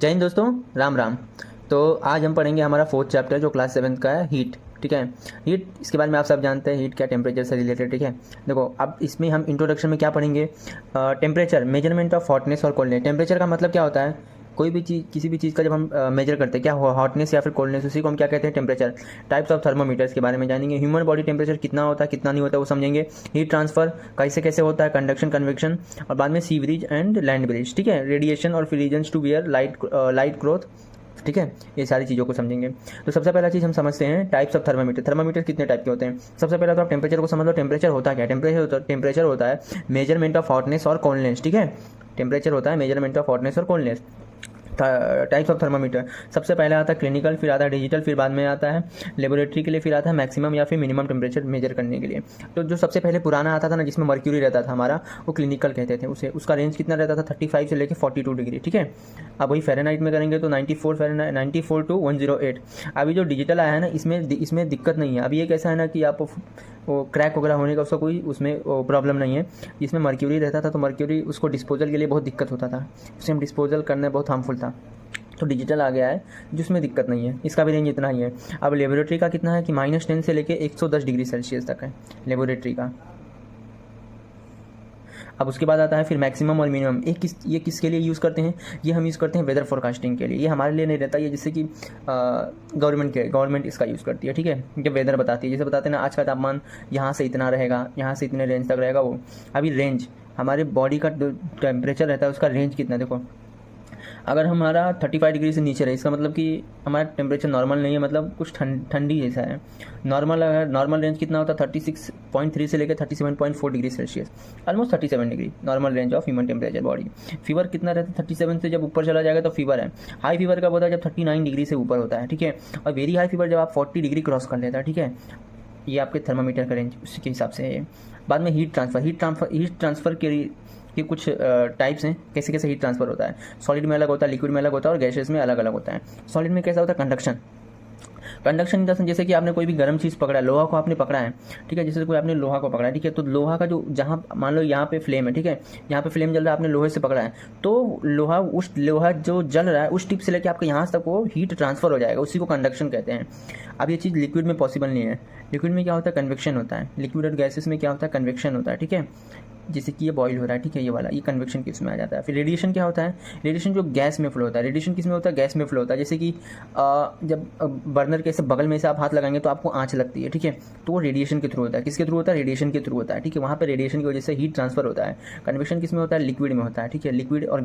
जय हिंद दोस्तों, राम राम। तो आज हम पढ़ेंगे हमारा फोर्थ चैप्टर जो क्लास 7th का है, हीट। ठीक है, हीट इसके बारे में आप सब जानते हैं, हीट क्या, टेम्परेचर से रिलेटेड। ठीक है, देखो अब इसमें हम इंट्रोडक्शन में क्या पढ़ेंगे, टेम्परेचर, मेजरमेंट ऑफ हॉटनेस और कोल्डनेस। टेम्परेचर का मतलब क्या होता है, कोई भी चीज़, किसी भी चीज़ का जब हम मेजर करते हैं, क्या हॉटनेस या फिर कोल्डनेस, उसी को हम क्या कहते हैं, टेम्परेचर। टाइप्स ऑफ थर्मोमीटर्स के बारे में जानेंगे, ह्यूमन बॉडी टेम्परेचर कितना होता है कितना नहीं होता है वो समझेंगे, हीट ट्रांसफर कैसे कैसे होता है, कंडक्शन कन्वेक्शन, और बाद में sea breeze and land breeze. ठीक है, रेडिएशन और reasons to wear light growth. ठीक है, ये सारी चीज़ों को समझेंगे। तो सबसे पहला चीज़ हम समझते हैं टाइप्स ऑफ थर्मामीटर। थर्मामीटर कितने टाइप के होते हैं। सबसे पहला तो आप टेम्परेचर को समझ लो। टेम्परेचर होता क्या है, टेम्परेचर होता है मेजरमेंट ऑफ हॉटनेस और कोल्डनेस। ठीक है, टेम्परेचर होता है मेजरमेंट ऑफ हॉटनेस और कोल्डनेस। टाइप्स ऑफ थर्मामीटर, सबसे पहले आता है क्लिनिकल, फिर आता है डिजिटल, फिर बाद में आता है लेबोरेटरी के लिए, फिर आता है मैक्सिमम या फिर मिनिमम टेम्परेचर मेजर करने के लिए। तो जो सबसे पहले पुराना आता था ना, जिसमें मर्क्यूरी रहता था हमारा, वो क्लिनिकल कहते थे उसे। उसका रेंज कितना रहता था, 35 से लेकर 42 डिग्री। ठीक है, अब वही फ़ारेनहाइट में करेंगे तो 94 फ़ारेनहाइट, 94 to 108। अभी जो डिजिटल आया है ना, इसमें दिक्कत नहीं है। अभी एक ऐसा है ना कि आप वो क्रैक वगैरह होने का उसका कोई उसमें प्रॉब्लम नहीं है। जिसमें मर्क्यूरी रहता था तो मर्क्यूरी उसको डिस्पोजल के लिए बहुत दिक्कत होता था, उसे हम डिस्पोजल करने बहुत हार्मफुल था। तो डिजिटल आ गया है जिसमें दिक्कत नहीं है, इसका भी रेंज इतना ही है। अब लेबोरेटरी का कितना है कि -10 से लेके 110 डिग्री सेल्सियस तक है लेबोरेटरी का। अब उसके बाद आता है फिर मैक्सिमम और मिनिमम। ये किसके लिए यूज़ करते हैं, ये हम यूज़ करते हैं वेदर फोरकास्टिंग के लिए। ये हमारे लिए नहीं रहता, ये जैसे कि गवर्नमेंट इसका यूज़ करती है। ठीक है, जब वेदर बताती है, जैसे बताते हैं ना आज का तापमान यहाँ से इतना रहेगा, यहाँ से इतने रेंज तक रहेगा वो। अभी रेंज हमारे बॉडी का टेम्परेचर रहता है, उसका रेंज कितना, देखो अगर हमारा 35 डिग्री से नीचे रहे, इसका मतलब कि हमारा टेम्परेचर नॉर्मल नहीं है, मतलब कुछ ठंडी जैसा है। नॉर्मल रेंज कितना होता है, 36.3 से लेकर 37.4 degree Celsius, almost 37 degree normal range of human temperature body. Fever कितना रहता है, 37 से जब ऊपर चला जाएगा तो फीवर है। हाई फीवर कब होता है, जब 39 डिग्री से ऊपर होता है। ठीक है, और वेरी हाई फीवर जब आप 40 डिग्री क्रॉस कर लेता है। ठीक है, ये आपके थर्मामीटर का रेंज उसके हिसाब से है। बाद में हीट ट्रांसफ़र के कुछ टाइप्स हैं, कैसे कैसे हीट ट्रांसफ़र होता है। सॉलिड में अलग होता है, लिक्विड में अलग होता है, और गैसेस में अलग अलग होता है। सॉलिड में कैसा होता है, कंडक्शन इन जैसे कि आपने कोई भी गर्म चीज़ पकड़ा है, लोहा को आपने पकड़ा है। ठीक है, जैसे कोई आपने लोहा को पकड़ा है। ठीक है, तो लोहा का जो जहाँ मान लो यहाँ पे फ्लेम है, ठीक है, यहाँ पे फ्लेम जल रहा है, आपने लोहे से पकड़ा है, तो लोहा जो जल रहा है उस टिप से लेकर आपके यहाँ तक वो हीट ट्रांसफ़र हो जाएगा, उसी को कंडक्शन कहते हैं। अब ये चीज़ लिक्विड में पॉसिबल नहीं है। लिक्विड में क्या होता है, कन्वेक्शन होता है। लिक्विड और गैसेस में क्या होता है, कन्वेक्शन होता है। ठीक है, जैसे कि ये बॉईल हो रहा है, ठीक है, ये वाला, ये कन्वेक्शन केस में आ जाता है। फिर रेडिएशन क्या होता है, रेडिएशन जो गैस में फ्लो होता है। रेडिएशन किस में होता है, गैस में फ्लो होता है। जैसे कि जब बर्नर के ऐसे बगल में से आप हाथ लगाएंगे तो आपको आँच लगती है। ठीक है, तो वो रेडिएशन के थ्रू होता है। किसके थ्रू होता है, रेडिएशन के थ्रू होता है। ठीक है, वहाँ पर रेडिएशन की वजह से हीट ट्रांसफर होता है। कन्वेक्शन किस में होता है, लिक्विड में होता है। ठीक है, लिक्विड और